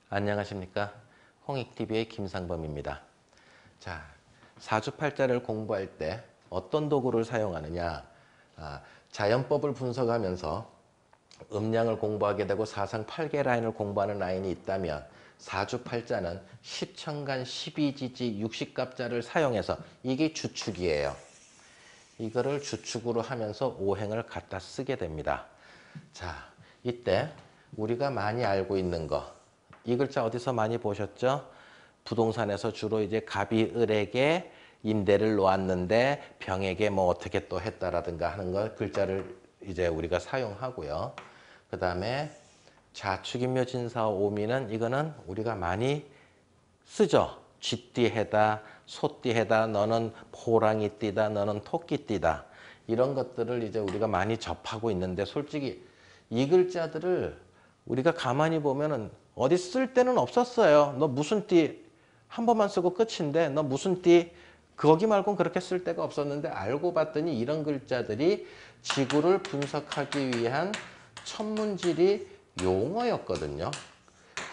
안녕하십니까. 홍익TV의 김상범입니다. 자, 사주팔자를 공부할 때 어떤 도구를 사용하느냐. 자연법을 분석하면서 음양을 공부하게 되고 사상 8개 라인을 공부하는 라인이 있다면 사주팔자는 10천간, 12지지, 60갑자를 사용해서 이게 주축이에요. 이거를 주축으로 하면서 오행을 갖다 쓰게 됩니다. 자, 이때 우리가 많이 알고 있는 거, 이 글자 어디서 많이 보셨죠? 부동산에서 주로 이제 갑이 을에게 임대를 놓았는데 병에게 뭐 어떻게 또 했다라든가 하는 거 글자를 이제 우리가 사용하고요. 그 다음에 자축인묘 진사 오미는 이거는 우리가 많이 쓰죠. 쥐띠해다, 소띠해다, 너는 호랑이 띠다, 너는 토끼 띠다. 이런 것들을 이제 우리가 많이 접하고 있는데 솔직히 이 글자들을 우리가 가만히 보면은 어디 쓸 데는 없었어요. 너 무슨 띠 한 번만 쓰고 끝인데 너 무슨 띠 거기 말고는 그렇게 쓸 데가 없었는데 알고 봤더니 이런 글자들이 지구를 분석하기 위한 천문지리 용어였거든요.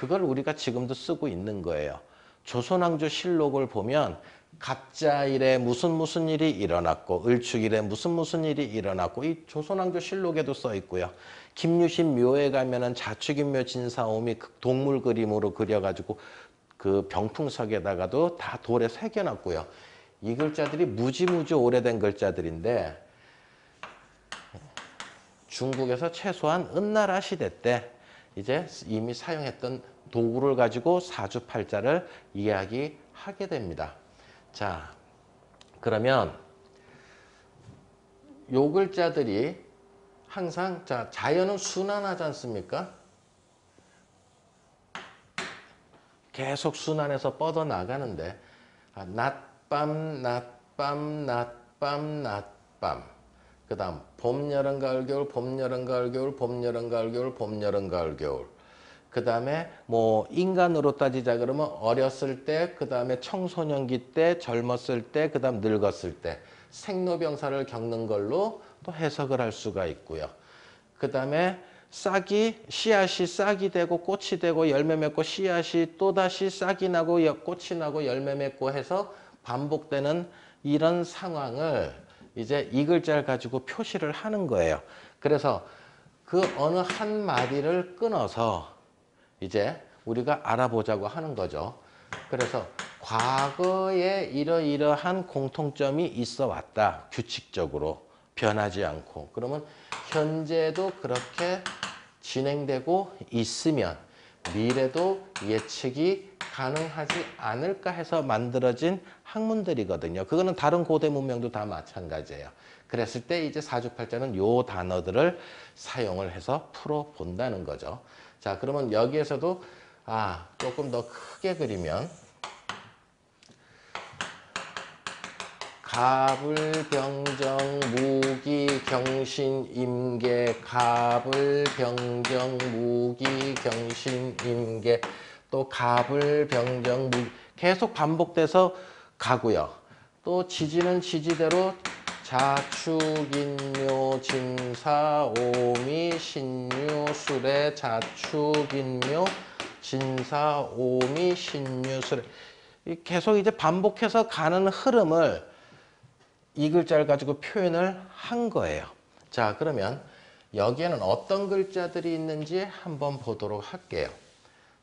그걸 우리가 지금도 쓰고 있는 거예요. 조선왕조 실록을 보면 갑자일에 무슨 일이 일어났고 을축일에 무슨 일이 일어났고 이 조선왕조 실록에도 써 있고요. 김유신 묘에 가면은 자축인묘 진사오미 동물 그림으로 그려가지고 그 병풍석에다가도 다 돌에 새겨놨고요. 이 글자들이 무지무지 오래된 글자들인데 중국에서 최소한 은나라 시대 때 이제 이미 사용했던 도구를 가지고 사주팔자를 이야기하게 됩니다. 자, 그러면 요 글자들이 항상 자연은 순환하지 않습니까? 계속 순환해서 뻗어나가는데 낮밤, 낮밤, 낮밤, 낮밤 그 다음 봄, 여름, 가을, 겨울, 봄, 여름, 가을, 겨울, 봄, 여름, 가을, 겨울, 봄, 여름, 가을, 겨울 그 다음에 뭐 인간으로 따지자 그러면 어렸을 때, 그 다음에 청소년기 때, 젊었을 때, 그 다음 늙었을 때 생로병사를 겪는 걸로 또 해석을 할 수가 있고요. 그 다음에 씨앗이 싹이 되고 꽃이 되고 열매 맺고 씨앗이 또다시 싹이 나고 꽃이 나고 열매 맺고 해서 반복되는 이런 상황을 이제 이 글자를 가지고 표시를 하는 거예요. 그래서 그 어느 한 마디를 끊어서 이제 우리가 알아보자고 하는 거죠. 그래서 과거에 이러이러한 공통점이 있어 왔다. 규칙적으로 변하지 않고. 그러면 현재도 그렇게 진행되고 있으면 미래도 예측이 가능하지 않을까 해서 만들어진 학문들이거든요. 그거는 다른 고대 문명도 다 마찬가지예요. 그랬을 때 이제 사주팔자는 요 단어들을 사용을 해서 풀어본다는 거죠. 자, 그러면 여기에서도 조금 더 크게 그리면 갑을, 병정, 무기, 경신, 임계, 갑을, 병정, 무기, 경신, 임계, 또 갑을, 병정, 무기 계속 반복돼서 가고요. 또 지지는 지지대로 자축인묘, 진사, 오미, 신유, 수레, 자축인묘, 진사, 오미, 신유, 수레 계속 이제 반복해서 가는 흐름을 이 글자를 가지고 표현을 한 거예요. 자, 그러면 여기에는 어떤 글자들이 있는지 한번 보도록 할게요.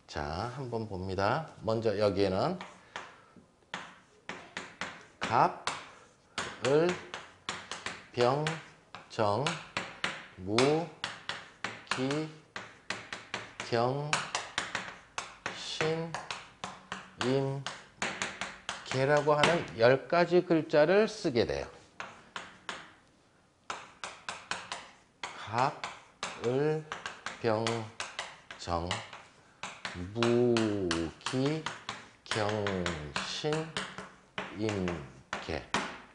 자, 한번 봅니다. 먼저 여기에는 갑, 을, 병, 정, 무, 기, 경, 신, 임, 개라고 하는 10가지 글자를 쓰게 돼요. 갑, 을, 병, 정, 무, 기, 경, 신, 임, 개.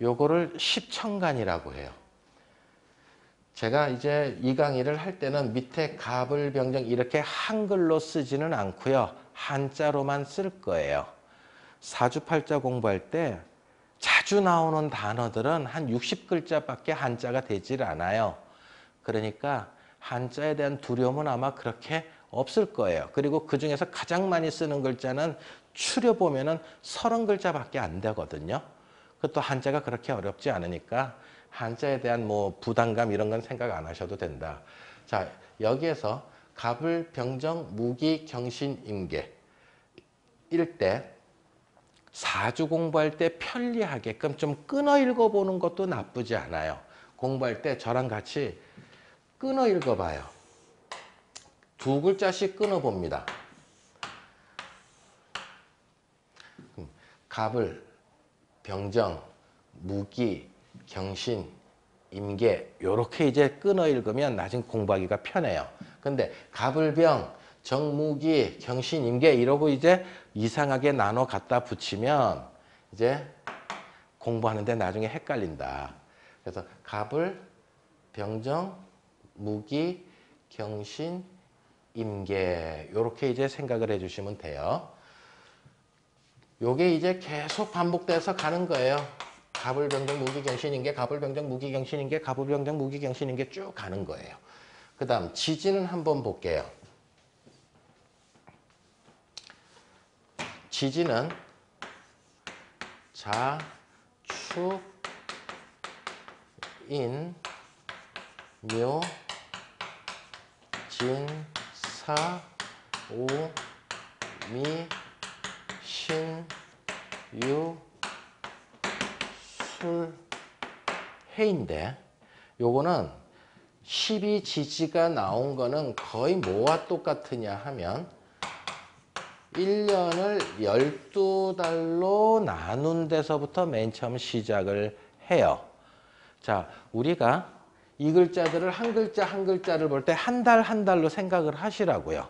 요거를 십천간이라고 해요. 제가 이제 이 강의를 할 때는 밑에 갑을, 병정 이렇게 한글로 쓰지는 않고요. 한자로만 쓸 거예요. 사주팔자 공부할 때 자주 나오는 단어들은 한 60글자밖에 한자가 되질 않아요. 그러니까 한자에 대한 두려움은 아마 그렇게 없을 거예요. 그리고 그중에서 가장 많이 쓰는 글자는 추려보면은 30글자밖에 안 되거든요. 그것도 한자가 그렇게 어렵지 않으니까 한자에 대한 뭐 부담감 이런 건 생각 안 하셔도 된다. 자, 여기에서 갑을, 병정, 무기, 경신, 임계 이럴 때 사주 공부할 때 편리하게끔 좀 끊어 읽어보는 것도 나쁘지 않아요. 공부할 때 저랑 같이 끊어 읽어봐요. 2글자씩 끊어봅니다. 갑을, 병정, 무기, 경신, 임계 요렇게 이제 끊어 읽으면 나중에 공부하기가 편해요. 근데 갑을병, 정무기, 경신, 임계 이러고 이제 이상하게 나눠 갖다 붙이면 이제 공부하는데 나중에 헷갈린다. 그래서 갑을, 병정, 무기, 경신, 임계 요렇게 이제 생각을 해주시면 돼요. 요게 이제 계속 반복돼서 가는 거예요. 갑을, 병정, 무기, 경신, 임계, 갑을, 병정, 무기, 경신, 임계, 갑을, 병정, 무기, 경신, 임계 쭉 가는 거예요. 그 다음 지지는 한번 볼게요. 지지는 자, 축, 인, 묘, 진, 사, 오, 미, 신, 유, 술, 해인데 요거는 12지지가 나온 거는 거의 뭐와 똑같으냐 하면 1년을 12달로 나눈 데서부터 맨 처음 시작을 해요. 자, 우리가 이 글자들을 한 글자 한 글자를 볼 때 한 달 한 달로 생각을 하시라고요.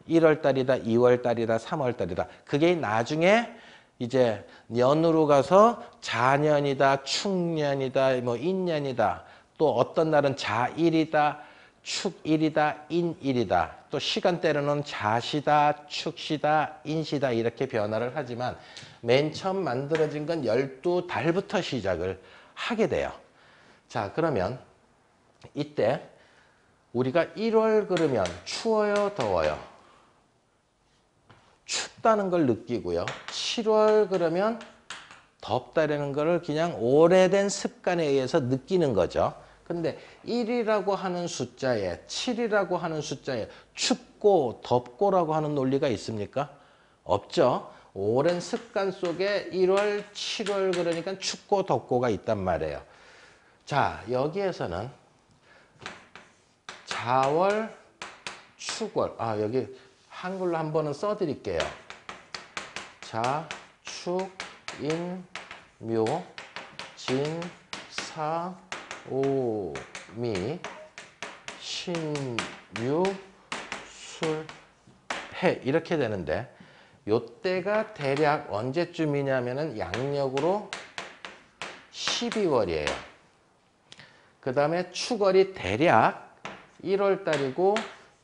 1월달이다, 2월달이다, 3월달이다. 그게 나중에 이제 년으로 가서 자년이다, 축년이다, 뭐 인년이다. 또 어떤 날은 자일이다, 축일이다, 인일이다. 또 시간대로는 자시다, 축시다, 인시다 이렇게 변화를 하지만 맨 처음 만들어진 건 12달부터 시작을 하게 돼요. 자, 그러면 이때 우리가 1월 그러면 추워요, 더워요? 춥다는 걸 느끼고요. 7월 그러면 덥다라는 거를 그냥 오래된 습관에 의해서 느끼는 거죠. 근데 1이라고 하는 숫자에 7이라고 하는 숫자에 춥고 덥고라고 하는 논리가 있습니까? 없죠. 오랜 습관 속에 1월, 7월 그러니까 춥고 덥고가 있단 말이에요. 자, 여기에서는 자월, 축월. 여기 한글로 한 번은 써드릴게요. 자, 축, 인, 묘, 진, 사, 오, 미, 신, 유, 술, 해 이렇게 되는데 요때가 대략 언제쯤이냐면은 양력으로 12월이에요. 그 다음에 축월이 대략 1월달이고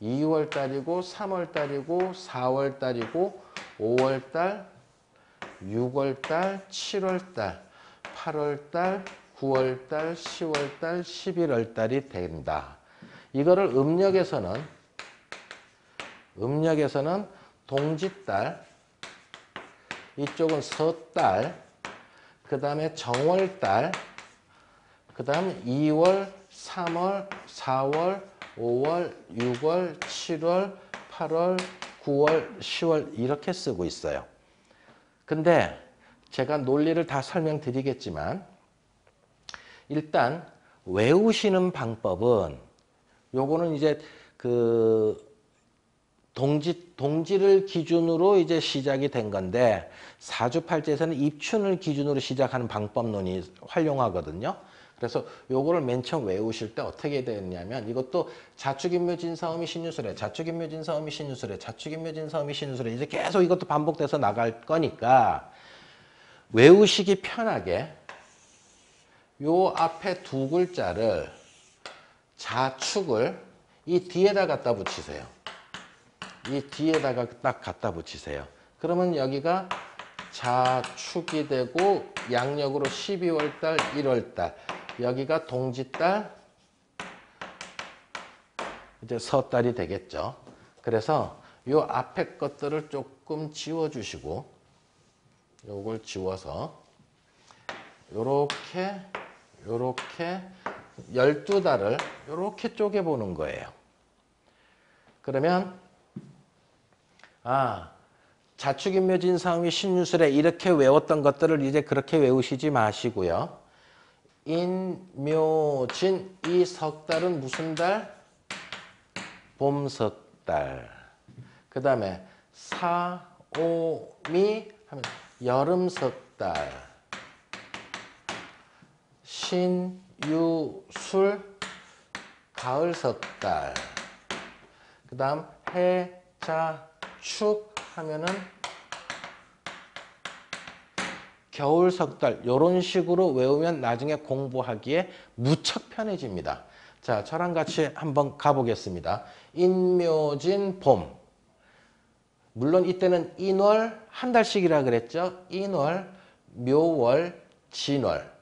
2월달이고 3월달이고 4월달이고 5월달, 6월달, 7월달, 8월달, 9월달, 10월달, 11월달이 된다. 이거를 음력에서는 동짓달, 이쪽은 서달, 그 다음에 정월달, 그 다음에 2월, 3월, 4월, 5월, 6월, 7월, 8월, 9월, 10월 이렇게 쓰고 있어요. 근데 제가 논리를 다 설명드리겠지만 일단 외우시는 방법은 요거는 이제 그 동지를 기준으로 이제 시작이 된 건데 사주팔자에서는 입춘을 기준으로 시작하는 방법론이 활용하거든요. 그래서 요거를 맨 처음 외우실 때 어떻게 되느냐면 이것도 자축인묘진사음이 신유술에 자축인묘진사음이 신유술에 자축인묘진사음이 신유술에 이제 계속 이것도 반복돼서 나갈 거니까 외우시기 편하게 요 앞에 두 글자를 자축을 이 뒤에다 갖다 붙이세요. 이 뒤에다가 딱 갖다 붙이세요. 그러면 여기가 자축이 되고 양력으로 12월달, 1월달 여기가 동짓달, 이제 서달이 되겠죠. 그래서 요 앞에 것들을 조금 지워주시고 요걸 지워서 요렇게 12달을 요렇게 쪼개보는 거예요. 그러면 자축인묘진사음이 신유술에 이렇게 외웠던 것들을 이제 그렇게 외우시지 마시고요. 인묘진 이 석 달은 무슨 달? 봄석달. 그 다음에 사오미 하면 여름석달. 신유술 가을석달. 그 다음 해자축 하면은 겨울석달. 이런 식으로 외우면 나중에 공부하기에 무척 편해집니다. 자, 저랑 같이 한번 가보겠습니다. 인묘진 봄. 물론 이때는 인월 한 달씩이라 그랬죠. 인월, 묘월, 진월.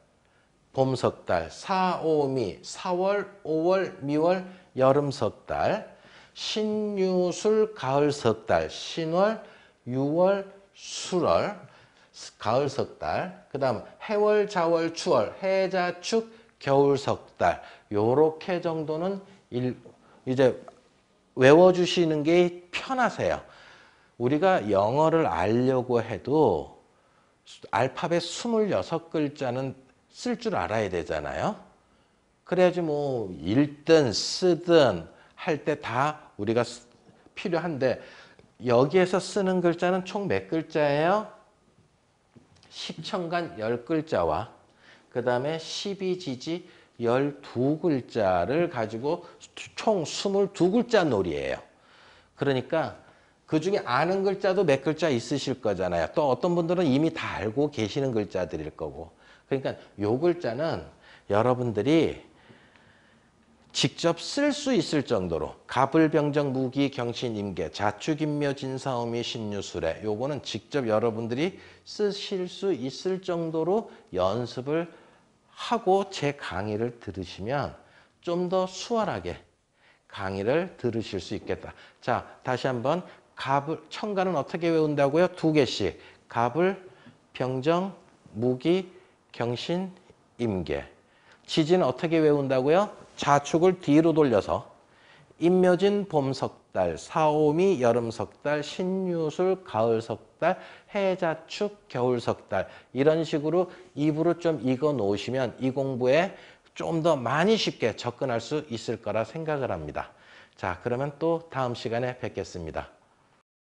봄석달, 사오미, 4월, 5월, 미월, 여름석달. 신유술 가을석달, 신월, 6월, 수월, 가을석달. 그 다음 해월, 자월, 추월, 해자축, 겨울석달. 요렇게 정도는 이제 외워주시는 게 편하세요. 우리가 영어를 알려고 해도 알파벳 26글자는 쓸 줄 알아야 되잖아요. 그래야지 뭐 읽든 쓰든 할 때 다 우리가 필요한데 여기에서 쓰는 글자는 총 몇 글자예요? 십천간 10글자와 그 다음에 12지지 12글자를 가지고 총 22글자 놀이에요. 그러니까 그중에 아는 글자도 몇 글자 있으실 거잖아요. 또 어떤 분들은 이미 다 알고 계시는 글자들일 거고. 그러니까 요 글자는 여러분들이 직접 쓸 수 있을 정도로 갑을병정 무기 경신 임계 자축인묘 진사오미 신유술에 요거는 직접 여러분들이 쓰실 수 있을 정도로 연습을 하고 제 강의를 들으시면 좀 더 수월하게 강의를 들으실 수 있겠다. 자, 다시 한번 천간은 어떻게 외운다고요? 2개씩. 갑을, 병정, 무기, 경신, 임계. 지지는 어떻게 외운다고요? 자축을 뒤로 돌려서 인묘진 봄석달, 사오미 여름석달, 신유술 가을석달, 해자축 겨울석달 이런 식으로 입으로 좀 익어 놓으시면 이 공부에 좀 더 많이 쉽게 접근할 수 있을 거라 생각을 합니다. 자, 그러면 또 다음 시간에 뵙겠습니다.